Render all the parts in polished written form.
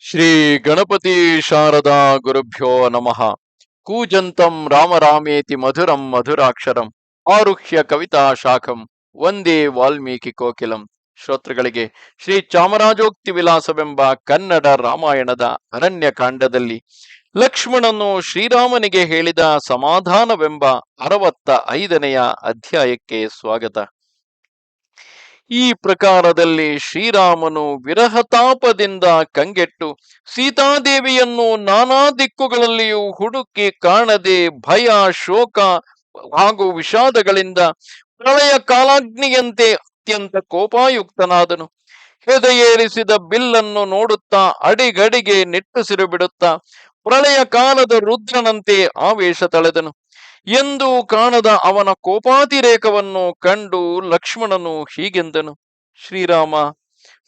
ಶ್ರೀ ಗಣಪತಿ ಶಾರದಾ ಗುರುಭ್ಯೋ ನಮಃ. ಕೂಜಂತಂ ರಾಮ ರಾಮೇತಿ ಮಧುರಂ ಮಧುರಾಕ್ಷರಂ ಆರುಹ್ಯ ಕವಿತಾ ಶಾಖಂ ವಂದೇ ವಾಲ್ಮೀಕಿ ಕೋಕಿಲಂ. ಶ್ರೋತೃಗಳಿಗೆ ಶ್ರೀ ಚಾಮರಾಜೋಕ್ತಿ ವಿಲಾಸವೆಂಬ ಕನ್ನಡ ರಾಮಾಯಣದ ಅರಣ್ಯಕಾಂಡದಲ್ಲಿ ಲಕ್ಷ್ಮಣನು ಶ್ರೀರಾಮನಿಗೆ ಹೇಳಿದ ಸಮಾಧಾನವೆಂಬ 65ನೆಯ ಅಧ್ಯಾಯಕ್ಕೆ ಸ್ವಾಗತ. ಈ ಪ್ರಕಾರದಲ್ಲಿ ಶ್ರೀರಾಮನು ವಿರಹತಾಪದಿಂದ ಕಂಗೆಟ್ಟು ಸೀತಾದೇವಿಯನ್ನು ನಾನಾ ದಿಕ್ಕುಗಳಲ್ಲಿಯೂ ಹುಡುಕಿ ಕಾಣದೆ ಭಯ, ಶೋಕ ಹಾಗೂ ವಿಷಾದಗಳಿಂದ ಪ್ರಳಯ ಕಾಲಾಗ್ನಿಯಂತೆ ಅತ್ಯಂತ ಕೋಪಾಯುಕ್ತನಾದನು. ಹೆದೆಯೇರಿಸಿದ ಬಿಲ್ಲನ್ನು ನೋಡುತ್ತಾ ಅಡಿಗಡಿಗೆ ನಿಟ್ಟುಸಿರು ಬಿಡುತ್ತಾ ಪ್ರಳಯ ಕಾಲದ ರುದ್ರನಂತೆ ಆವೇಶ ತಳೆದನು. ಎಂದು ಕಾಣದ ಅವನ ಕೋಪಾತಿರೇಕವನ್ನು ಕಂಡು ಲಕ್ಷ್ಮಣನು ಹೀಗೆಂದನು: ಶ್ರೀರಾಮ,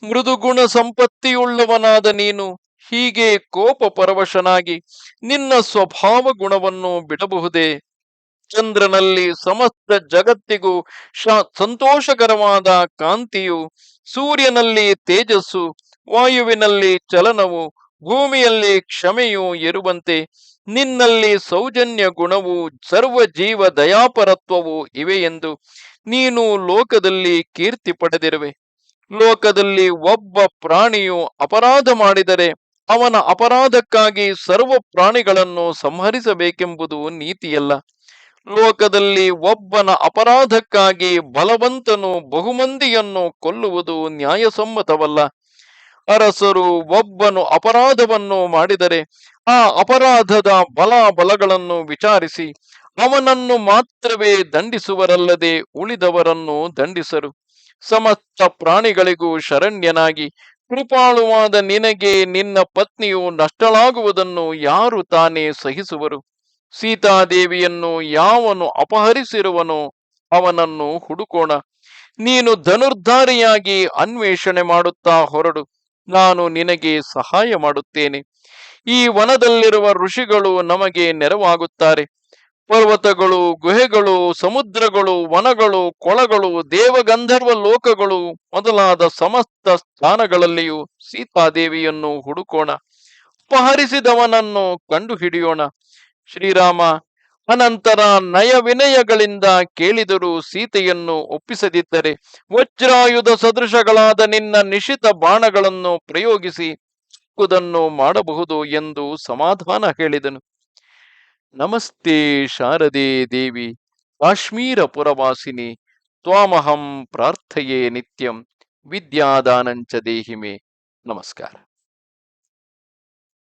ಮೃದುಗುಣ ಸಂಪತ್ತಿಯುಳ್ಳವನಾದ ನೀನು ಹೀಗೆ ಕೋಪ ಪರವಶನಾಗಿ ನಿನ್ನ ಸ್ವಭಾವ ಗುಣವನ್ನು ಬಿಡಬಹುದೇ? ಚಂದ್ರನಲ್ಲಿ ಸಮಸ್ತ ಜಗತ್ತಿಗೂ ಸಂತೋಷಕರವಾದ ಕಾಂತಿಯು, ಸೂರ್ಯನಲ್ಲಿ ತೇಜಸ್ಸು, ವಾಯುವಿನಲ್ಲಿ ಚಲನವು, ಭೂಮಿಯಲ್ಲಿ ಕ್ಷಮೆಯು ಇರುವಂತೆ ನಿನ್ನಲ್ಲಿ ಸೌಜನ್ಯ ಗುಣವು, ಸರ್ವ ಜೀವ ದಯಾಪರತ್ವವು ಇವೆ ಎಂದು ನೀನು ಲೋಕದಲ್ಲಿ ಕೀರ್ತಿ ಪಡೆದಿರುವೆ. ಲೋಕದಲ್ಲಿ ಒಬ್ಬ ಪ್ರಾಣಿಯು ಅಪರಾಧ ಮಾಡಿದರೆ ಅವನ ಅಪರಾಧಕ್ಕಾಗಿ ಸರ್ವ ಪ್ರಾಣಿಗಳನ್ನು ಸಂಹರಿಸಬೇಕೆಂಬುದು ನೀತಿಯಲ್ಲ. ಲೋಕದಲ್ಲಿ ಒಬ್ಬನ ಅಪರಾಧಕ್ಕಾಗಿ ಬಲವಂತನು ಬಹುಮಂದಿಯನ್ನು ಕೊಲ್ಲುವುದು ನ್ಯಾಯಸಮ್ಮತವಲ್ಲ. ಅರಸರು ಒಬ್ಬನು ಅಪರಾಧವನ್ನು ಮಾಡಿದರೆ ಆ ಅಪರಾಧದ ಬಲಗಳನ್ನು ವಿಚಾರಿಸಿ ಅವನನ್ನು ಮಾತ್ರವೇ ದಂಡಿಸುವರಲ್ಲದೆ ಉಳಿದವರನ್ನು ದಂಡಿಸರು. ಸಮಸ್ತ ಪ್ರಾಣಿಗಳಿಗೂ ಶರಣ್ಯನಾಗಿ ಕೃಪಾಳುವಾದ ನಿನಗೆ ನಿನ್ನ ಪತ್ನಿಯು ನಷ್ಟಳಾಗುವುದನ್ನು ಯಾರು ತಾನೇ ಸಹಿಸುವರು? ಸೀತಾದೇವಿಯನ್ನು ಯಾವನು ಅಪಹರಿಸಿರುವನೋ ಅವನನ್ನು ಹುಡುಕೋಣ. ನೀನು ಧನುರ್ಧಾರಿಯಾಗಿ ಅನ್ವೇಷಣೆ ಮಾಡುತ್ತಾ ಹೊರಡು, ನಾನು ನಿನಗೆ ಸಹಾಯ ಮಾಡುತ್ತೇನೆ. ಈ ವನದಲ್ಲಿರುವ ಋಷಿಗಳು ನಮಗೆ ನೆರವಾಗುತ್ತಾರೆ. ಪರ್ವತಗಳು, ಗುಹೆಗಳು, ಸಮುದ್ರಗಳು, ವನಗಳು, ಕೊಳಗಳು, ದೇವಗಂಧರ್ವ ಲೋಕಗಳು ಮೊದಲಾದ ಸಮಸ್ತ ಸ್ಥಾನಗಳಲ್ಲಿಯೂ ಸೀತಾದೇವಿಯನ್ನು ಹುಡುಕೋಣ. ಅಪಹರಿಸಿದವನನ್ನು ಕಂಡುಹಿಡಿಯೋಣ. ಶ್ರೀರಾಮ, ಅನಂತರ ನಯ ವಿನಯಗಳಿಂದ ಕೇಳಿದರೂ ಸೀತೆಯನ್ನು ಒಪ್ಪಿಸದಿದ್ದರೆ ವಜ್ರಾಯುಧ ಸದೃಶಗಳಾದ ನಿನ್ನ ನಿಶಿತ ಬಾಣಗಳನ್ನು ಪ್ರಯೋಗಿಸಿ ಚಿಕ್ಕುದನ್ನು ಮಾಡಬಹುದು ಎಂದು ಸಮಾಧಾನ ಹೇಳಿದನು. ನಮಸ್ತೆ ಶಾರದೆ ದೇವಿ, ಕಾಶ್ಮೀರ ಪುರವಾಸಿನಿ, ತ್ವಾಮಹಂ ಪ್ರಾರ್ಥಯೇ ನಿತ್ಯಂ, ವಿದ್ಯಾದಾನಂಚ ದೇಹಿಮೆ. ನಮಸ್ಕಾರ.